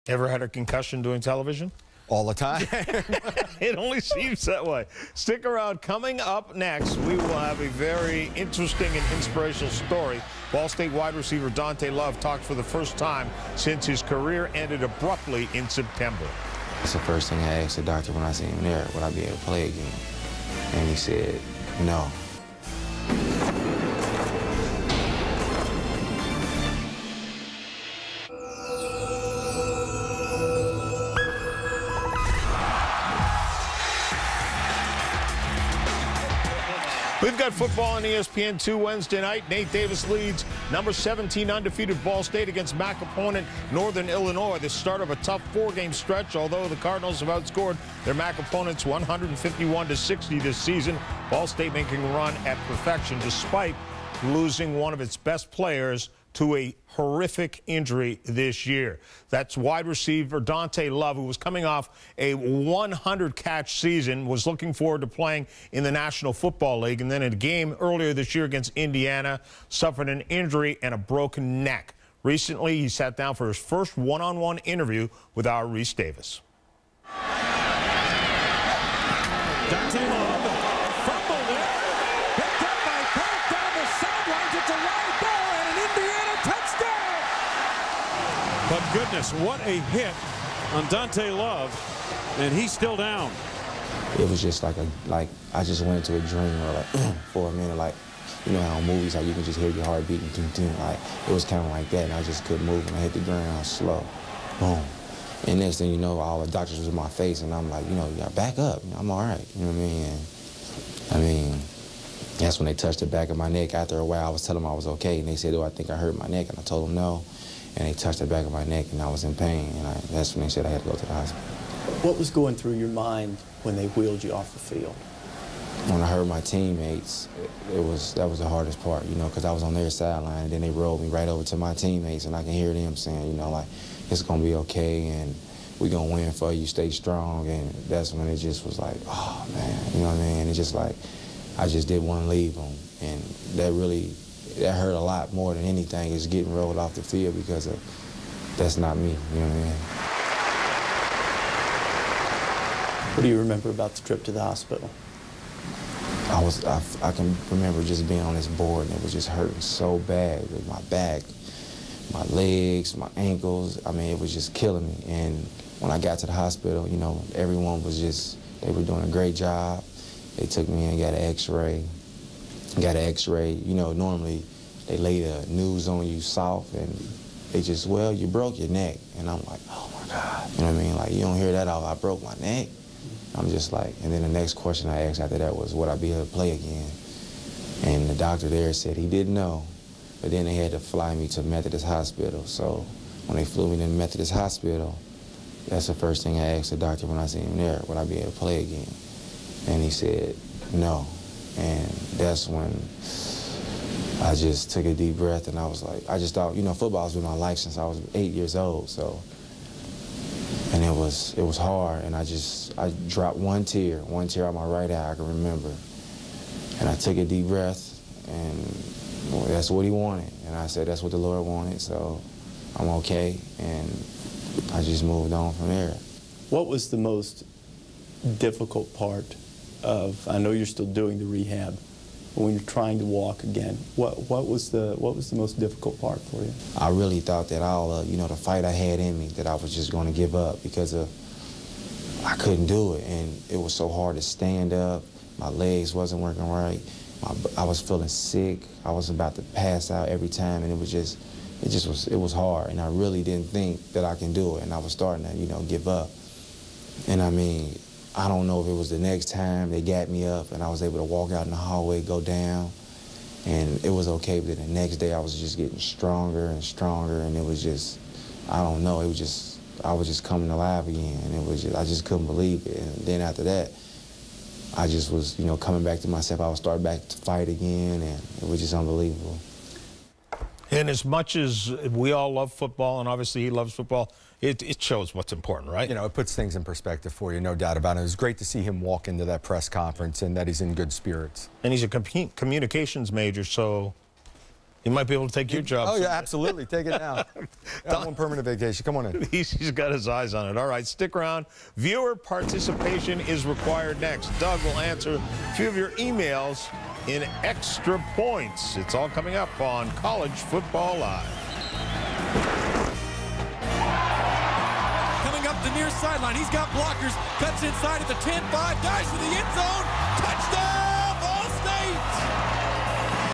Ever had a concussion doing television? All the time. It only seems that way. Stick around. Coming up next, we will have a very interesting and inspirational story. Ball State wide receiver Dante Love talked for the first time since his career ended abruptly in September. That's the first thing I asked the doctor when I seen him there, would I be able to play again? And he said, no. We've got football on ESPN2 Wednesday night. Nate Davis leads number 17 undefeated Ball State against MAC opponent Northern Illinois. The start of a tough four-game stretch, although the Cardinals have outscored their MAC opponents 151-60 this season. Ball State making a run at perfection despite losing one of its best players to a horrific injury this year. That's wide receiver Dante Love, who was coming off a 100-catch season, was looking forward to playing in the National Football League, and then in a game earlier this year against Indiana, suffered an injury and a broken neck. Recently, he sat down for his first one-on-one interview with our Reese Davis. Dante Love, fumble there, picked up by Kirk down the sidelines. It's a wide ball and an Indiana touchdown. But goodness, what a hit on Dante Love, and he's still down. It was just like I just went into a dream, or for a minute, like, you know how in movies, how you can just hear your heart beating, like, it was kind of like that, and I just couldn't move, and I hit the ground slow, boom. And next thing you know, all the doctors was in my face, and I'm like, you know, yeah, back up, I'm all right, you know what I mean? And, I mean, that's when they touched the back of my neck. After a while, I was telling them I was okay, and they said, oh, I think I hurt my neck, and I told them no, and they touched the back of my neck, and I was in pain, and that's when they said I had to go to the hospital. What was going through your mind when they wheeled you off the field? When I heard my teammates, that was the hardest part, you know, because I was on their sideline, and then they rolled me right over to my teammates, and I can hear them saying, you know, like, it's going to be okay, and we're going to win for you, stay strong, and that's when it just was like, oh, man, you know what I mean? It's just like, I just didn't want to leave them, and that hurt a lot more than anything, is getting rolled off the field, because that's not me, you know what I mean? What do you remember about the trip to the hospital? I can remember just being on this board, and it was just hurting so bad with my back, my legs, my ankles. I mean, it was just killing me. And when I got to the hospital, you know, everyone was just, they were doing a great job. They took me in, got an x-ray. You know, normally they lay the news on you soft, and they just, well, you broke your neck. And I'm like, oh my God. You know what I mean? Like, you don't hear that all, I broke my neck. I'm just like, and then the next question I asked after that was, would I be able to play again? And the doctor there said he didn't know, but then they had to fly me to Methodist Hospital. So when they flew me to Methodist Hospital, that's the first thing I asked the doctor when I seen him there, would I be able to play again? And he said, no. And that's when I just took a deep breath, and I was like, I just thought, you know, football's been my life since I was 8 years old, so. And it was hard, and I dropped one tear on my right eye, I can remember. And I took a deep breath, and well, that's what he wanted. And I said, that's what the Lord wanted, so I'm okay. And I just moved on from there. What was the most difficult part of, I know you're still doing the rehab, but when you're trying to walk again, what was the most difficult part for you? I really thought that all, you know, the fight I had in me, that I was just going to give up because I couldn't do it, and it was so hard to stand up. My legs wasn't working right. I was feeling sick. I was about to pass out every time, and it was hard, and I really didn't think that I can do it, and I was starting to, you know, give up. And I mean, I don't know if it was the next time they got me up and I was able to walk out in the hallway, go down, and it was okay, but then the next day I was just getting stronger and stronger, and it was just, I don't know, it was just, I was just coming alive again, and it was just, I just couldn't believe it. And then after that, I just was, you know, coming back to myself. I was starting back to fight again, and it was just unbelievable. And as much as we all love football, and obviously he loves football, it shows what's important, right? You know, it puts things in perspective for you, no doubt about it. It was great to see him walk into that press conference and that he's in good spirits. And he's a communications major, so You might be able to take your job. Oh, yeah, absolutely. Take it now. I'm on permanent vacation. Come on in. He's got his eyes on it. All right, stick around. Viewer participation is required next. Doug will answer a few of your emails in Extra Points. It's all coming up on College Football Live. Coming up the near sideline. He's got blockers. Cuts inside at the 10-5. Dives for the end zone. Touchdown!